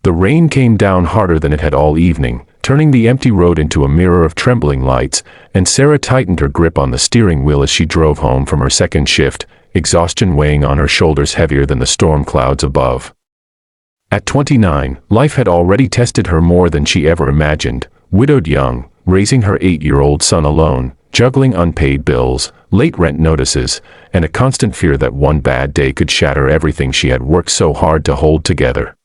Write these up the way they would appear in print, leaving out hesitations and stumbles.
The rain came down harder than it had all evening, turning the empty road into a mirror of trembling lights, and Sarah tightened her grip on the steering wheel as she drove home from her second shift, exhaustion weighing on her shoulders heavier than the storm clouds above. At 29, life had already tested her more than she ever imagined, widowed young, raising her 8-year-old son alone, juggling unpaid bills, late rent notices, and a constant fear that one bad day could shatter everything she had worked so hard to hold together.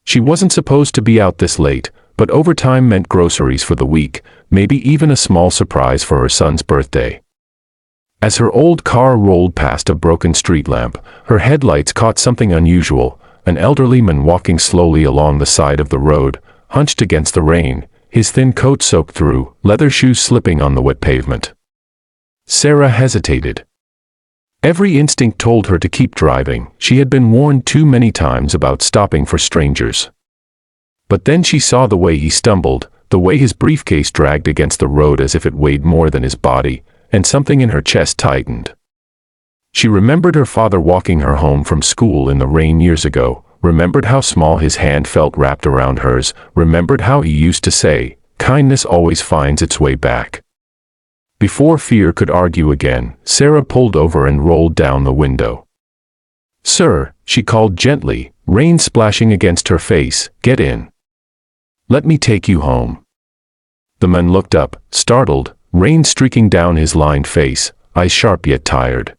She wasn't supposed to be out this late, but overtime meant groceries for the week, maybe even a small surprise for her son's birthday. As her old car rolled past a broken street lamp, her headlights caught something unusual, an elderly man walking slowly along the side of the road, hunched against the rain, his thin coat soaked through, leather shoes slipping on the wet pavement. Sarah hesitated. Every instinct told her to keep driving. She had been warned too many times about stopping for strangers. But then she saw the way he stumbled, the way his briefcase dragged against the road as if it weighed more than his body, and something in her chest tightened. She remembered her father walking her home from school in the rain years ago, remembered how small his hand felt wrapped around hers, remembered how he used to say, "Kindness always finds its way back." Before fear could argue again, Sarah pulled over and rolled down the window. "Sir," she called gently, rain splashing against her face, "get in. Let me take you home." The man looked up, startled, rain streaking down his lined face, eyes sharp yet tired.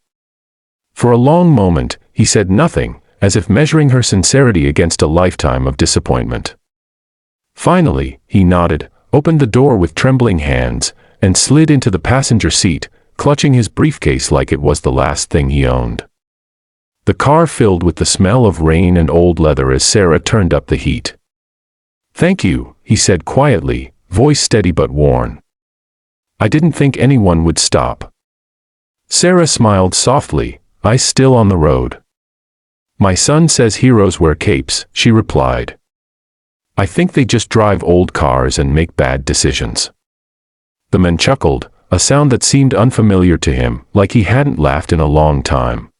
For a long moment, he said nothing, as if measuring her sincerity against a lifetime of disappointment. Finally, he nodded, opened the door with trembling hands, and slid into the passenger seat, clutching his briefcase like it was the last thing he owned. The car filled with the smell of rain and old leather as Sarah turned up the heat. "Thank you," he said quietly, voice steady but worn. "I didn't think anyone would stop." Sarah smiled softly, eyes still on the road. "My son says heroes wear capes," she replied. "I think they just drive old cars and make bad decisions." The man chuckled, a sound that seemed unfamiliar to him, like he hadn't laughed in a long time.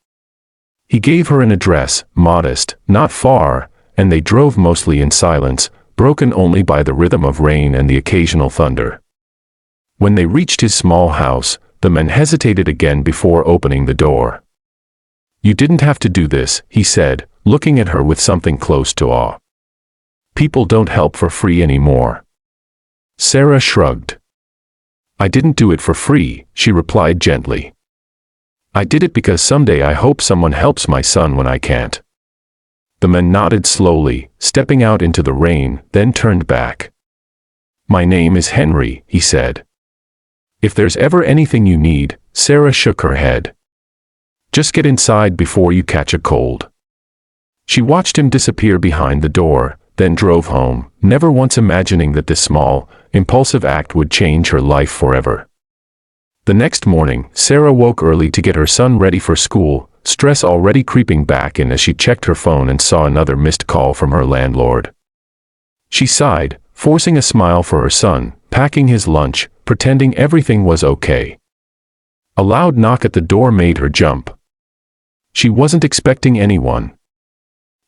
He gave her an address, modest, not far, and they drove mostly in silence, broken only by the rhythm of rain and the occasional thunder. When they reached his small house, the man hesitated again before opening the door. "You didn't have to do this," he said, looking at her with something close to awe. "People don't help for free anymore." Sarah shrugged. "I didn't do it for free," she replied gently. "I did it because someday I hope someone helps my son when I can't." The man nodded slowly, stepping out into the rain, then turned back. "My name is Henry," he said. "If there's ever anything you need," Sarah shook her head. "Just get inside before you catch a cold." She watched him disappear behind the door, then drove home, never once imagining that this small, impulsive act would change her life forever. The next morning, Sarah woke early to get her son ready for school, stress already creeping back in as she checked her phone and saw another missed call from her landlord. She sighed, forcing a smile for her son, packing his lunch, pretending everything was okay. A loud knock at the door made her jump. She wasn't expecting anyone.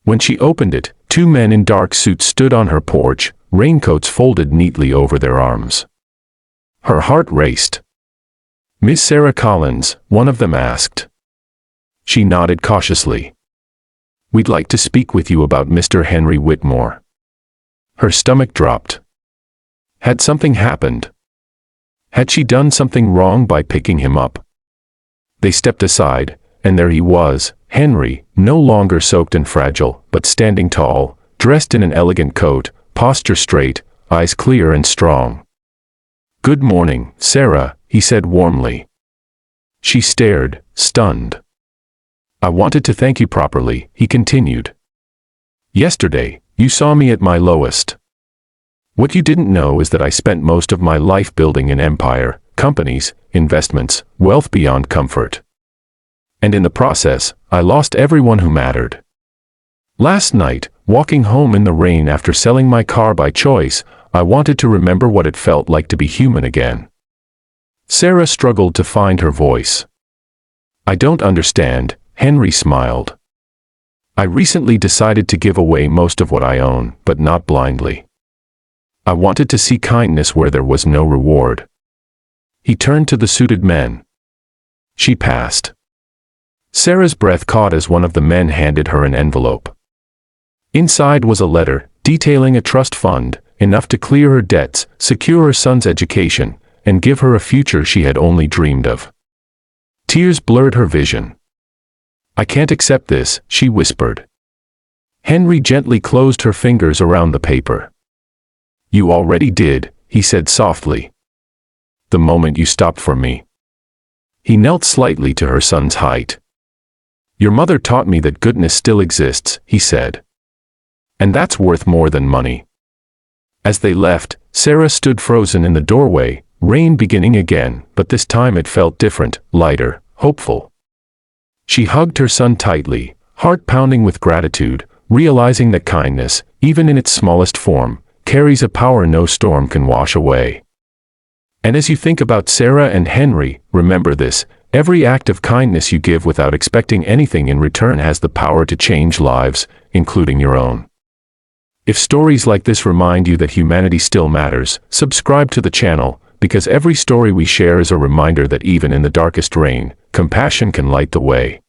When she opened it, 2 men in dark suits stood on her porch, raincoats folded neatly over their arms. Her heart raced. "Miss Sarah Collins?" one of them asked. She nodded cautiously. "We'd like to speak with you about Mr. Henry Whitmore." Her stomach dropped. Had something happened? Had she done something wrong by picking him up? They stepped aside, and there he was, Henry, no longer soaked and fragile, but standing tall, dressed in an elegant coat, posture straight, eyes clear and strong. "Good morning, Sarah," he said warmly. She stared, stunned. "I wanted to thank you properly," he continued. "Yesterday, you saw me at my lowest. What you didn't know is that I spent most of my life building an empire, companies, investments, wealth beyond comfort. And in the process, I lost everyone who mattered. Last night, walking home in the rain after selling my car by choice, I wanted to remember what it felt like to be human again." Sarah struggled to find her voice. "I don't understand," Henry smiled. I recently decided to give away most of what I own, but not blindly. I wanted to see kindness where there was no reward. He turned to the suited men. She passed. Sarah's breath caught as one of the men handed her an envelope. Inside was a letter, detailing a trust fund, enough to clear her debts, secure her son's education, and give her a future she had only dreamed of. Tears blurred her vision. "I can't accept this," she whispered. Henry gently closed her fingers around the paper. "You already did," he said softly. "The moment you stopped for me." He knelt slightly to her son's height. "Your mother taught me that goodness still exists," he said. "And that's worth more than money." As they left, Sarah stood frozen in the doorway, rain beginning again, but this time it felt different, lighter, hopeful. She hugged her son tightly, heart pounding with gratitude, realizing that kindness, even in its smallest form, carries a power no storm can wash away. And as you think about Sarah and Henry, remember this: every act of kindness you give without expecting anything in return has the power to change lives, including your own. If stories like this remind you that humanity still matters, subscribe to the channel, because every story we share is a reminder that even in the darkest rain, compassion can light the way.